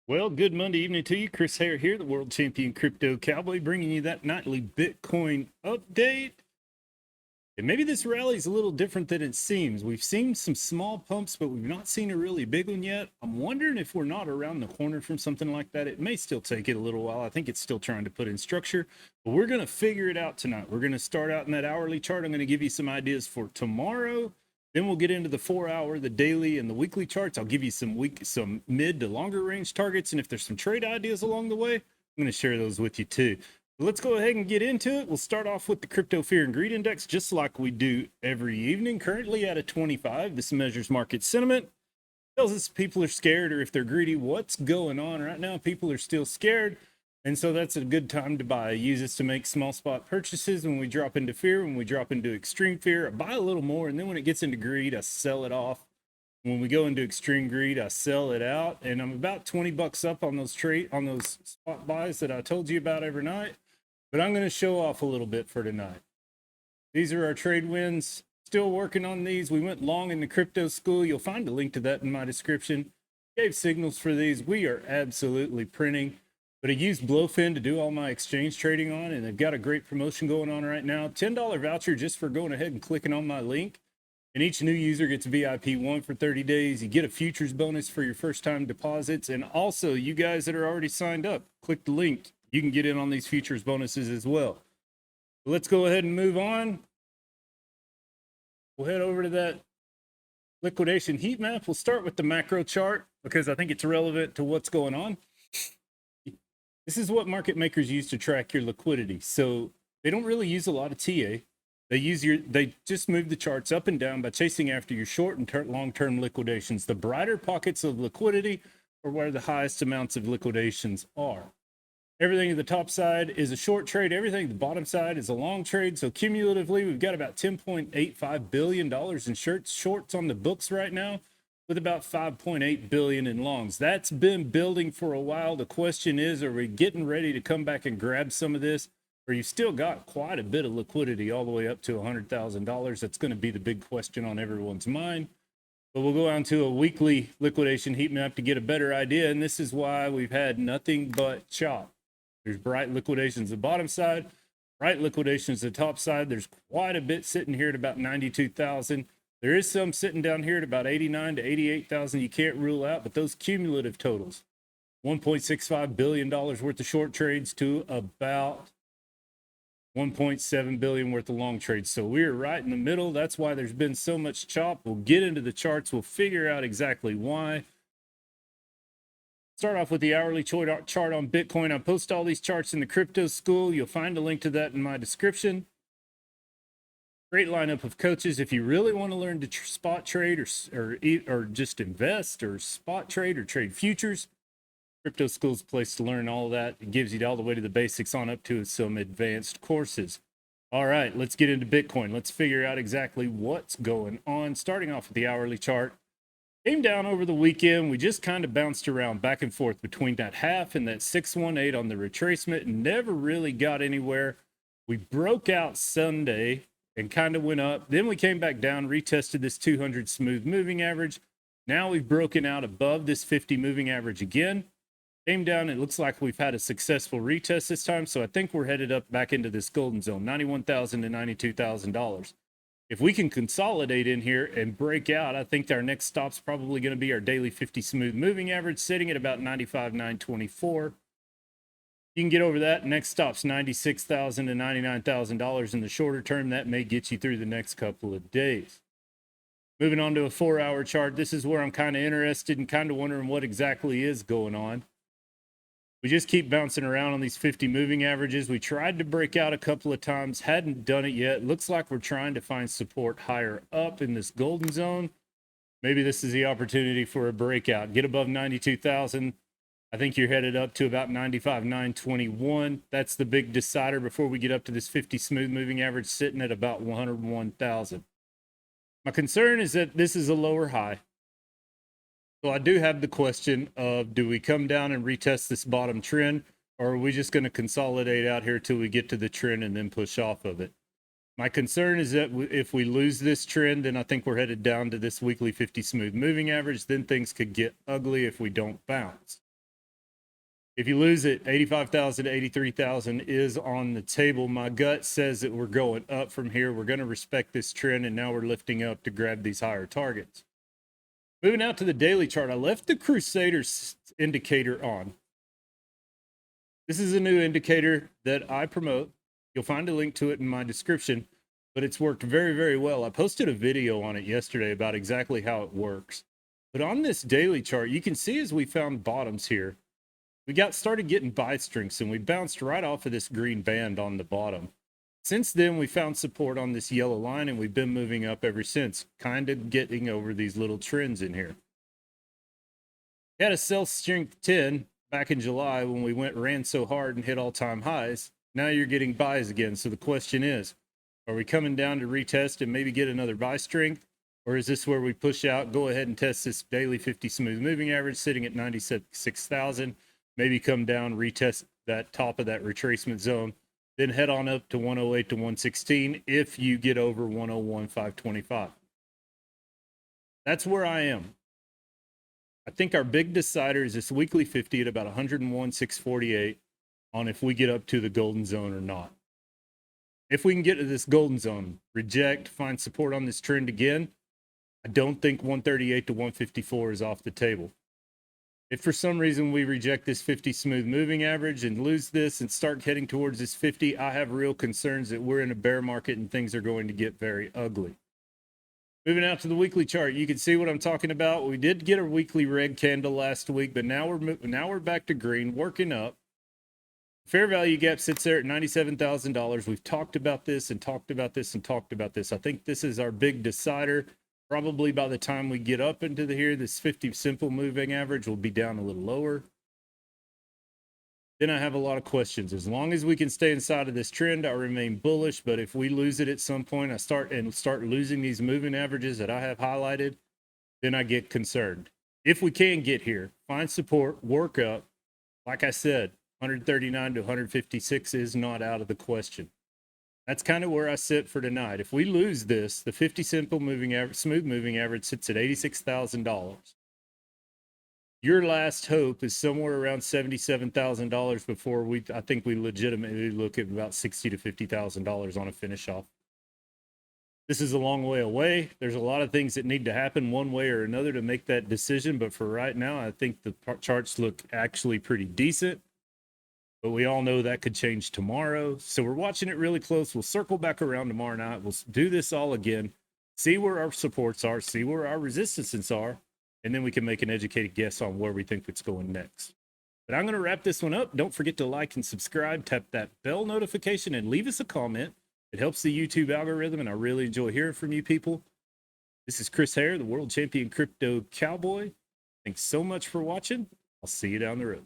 Well, good Monday evening to you. Chris Hare here, the world champion crypto cowboy, bringing you that nightly Bitcoin update. And maybe this rally is a little different than it seems. We've seen some small pumps, but we've not seen a really big one yet. I'm wondering if we're not around the corner from something like that. It may still take it a little while. I think it's still trying to put in structure, but we're going to figure it out tonight. We're going to start out in that hourly chart. I'm going to give you some ideas for tomorrow. Then we'll get into the 4 hour, the daily, and the weekly charts. I'll give you some mid to longer range targets. And if there's some trade ideas along the way, I'm going to share those with you too. Let's go ahead and get into it. We'll start off with the crypto fear and greed index, just like we do every evening. Currently at a 25. This measures market sentiment. Tells us people are scared, or if they're greedy, what's going on right now. People are still scared. And so that's a good time to buy. I use this to make small spot purchases when we drop into fear, when we drop into extreme fear. I buy a little more, and then when it gets into greed, I sell it off. When we go into extreme greed, I sell it out, and I'm about 20 bucks up on those spot buys that I told you about every night. But I'm going to show off a little bit for tonight. These are our trade wins. Still working on these. We went long in the crypto school. You'll find a link to that in my description. Gave signals for these. We are absolutely printing. But I used Blowfin to do all my exchange trading on, and they've got a great promotion going on right now. $10 voucher just for going ahead and clicking on my link. And each new user gets VIP 1 for 30 days. You get a futures bonus for your first time deposits. And also, you guys that are already signed up, click the link. You can get in on these futures bonuses as well. Let's go ahead and move on. We'll head over to that liquidation heat map. We'll start with the macro chart because I think it's relevant to what's going on. This is what market makers use to track your liquidity. So they don't really use a lot of TA. They just move the charts up and down by chasing after your short and long-term liquidations. The brighter pockets of liquidity are where the highest amounts of liquidations are. Everything at the top side is a short trade. Everything at the bottom side is a long trade. So cumulatively, we've got about $10.85 billion in shorts on the books right now, with about $5.8 billion in longs. That's been building for a while. The question is, are we getting ready to come back and grab some of this? Or you've still got quite a bit of liquidity all the way up to $100,000. That's going to be the big question on everyone's mind. But we'll go on to a weekly liquidation heat map to get a better idea. And this is why we've had nothing but chop. There's bright liquidations at the bottom side, bright liquidations at the top side. There's quite a bit sitting here at about 92,000. There is some sitting down here at about 89 to 88,000. You can't rule out, but those cumulative totals, $1.65 billion worth of short trades to about 1.7 billion worth of long trades. So we're right in the middle. That's why there's been so much chop. We'll get into the charts. We'll figure out exactly why. Start off with the hourly chart on Bitcoin. I post all these charts in the crypto school. You'll find a link to that in my description. Great lineup of coaches. If you really want to learn to spot trade or just invest or spot trade or trade futures, crypto school's a place to learn all of that. It gives you all the way to the basics on up to some advanced courses. All right, let's get into Bitcoin. Let's figure out exactly what's going on. Starting off with the hourly chart. Came down over the weekend. We just kind of bounced around back and forth between that half and that 618 on the retracement and never really got anywhere. We broke out Sunday and kind of went up. Then we came back down, retested this 200 smooth moving average. Now we've broken out above this 50 moving average again. Came down. It looks like we've had a successful retest this time. So I think we're headed up back into this golden zone, $91,000 to $92,000. If we can consolidate in here and break out, I think our next stop's probably going to be our daily 50 smooth moving average, sitting at about 95,924. You can get over that. Next stop's $96,000 to $99,000 in the shorter term. That may get you through the next couple of days. Moving on to a 4-hour chart. This is where I'm kind of interested and kind of wondering what exactly is going on. We just keep bouncing around on these 50 moving averages. We tried to break out a couple of times, hadn't done it yet. Looks like we're trying to find support higher up in this golden zone. Maybe this is the opportunity for a breakout. Get above 92,000. I think you're headed up to about 95,921. That's the big decider before we get up to this 50 smooth moving average sitting at about 101,000. My concern is that this is a lower high. So I do have the question of, do we come down and retest this bottom trend, or are we just going to consolidate out here till we get to the trend and then push off of it? My concern is that if we lose this trend, then I think we're headed down to this weekly 50 smooth moving average. Then things could get ugly if we don't bounce. If you lose it, 85,000 to 83,000 is on the table. My gut says that we're going up from here. We're going to respect this trend, and now we're lifting up to grab these higher targets. Moving out to the daily chart, I left the Crusaders indicator on. This is a new indicator that I promote. You'll find a link to it in my description, but it's worked very, very well. I posted a video on it yesterday about exactly how it works. But on this daily chart, you can see as we found bottoms here, we started getting buy strengths, and we bounced right off of this green band on the bottom. Since then, we found support on this yellow line, and we've been moving up ever since, kind of getting over these little trends in here. We had a sell strength 10 back in July when we ran so hard and hit all-time highs. Now you're getting buys again. So the question is, are we coming down to retest and maybe get another buy strength? Or is this where we push out, go ahead and test this daily 50 smooth moving average sitting at 96,000, maybe come down, retest that top of that retracement zone, then head on up to 108 to 116 if you get over 101,525. That's where I am. I think our big decider is this weekly 50 at about 101,648 on if we get up to the golden zone or not. If we can get to this golden zone, reject, find support on this trend again, I don't think 138 to 154 is off the table. If for some reason we reject this 50 smooth moving average and lose this and start heading towards this 50, I have real concerns that we're in a bear market and things are going to get very ugly. Moving out to the weekly chart, you can see what I'm talking about. We did get a weekly red candle last week, but now we're back to green, working up. Fair value gap sits there at $97,000. We've talked about this and talked about this and talked about this. I think this is our big decider. Probably by the time we get up into here, this 50 simple moving average will be down a little lower. Then I have a lot of questions. As long as we can stay inside of this trend, I remain bullish. But if we lose it at some point, I start losing these moving averages that I have highlighted, then I get concerned. If we can get here, find support, work up. Like I said, 139 to 156 is not out of the question. That's kind of where I sit for tonight. If we lose this, the 50 simple moving average, smooth moving average sits at $86,000. Your last hope is somewhere around $77,000 before I think we legitimately look at about $60,000 to $50,000 on a finish off. This is a long way away. There's a lot of things that need to happen one way or another to make that decision. But for right now, I think the charts look actually pretty decent. But we all know that could change tomorrow. So we're watching it really close. We'll circle back around tomorrow night. We'll do this all again, see where our supports are, see where our resistances are, and then we can make an educated guess on where we think it's going next. But I'm going to wrap this one up. Don't forget to like and subscribe, tap that bell notification, and leave us a comment. It helps the YouTube algorithm, and I really enjoy hearing from you people. This is Chris Hare, the world champion crypto cowboy. Thanks so much for watching. I'll see you down the road.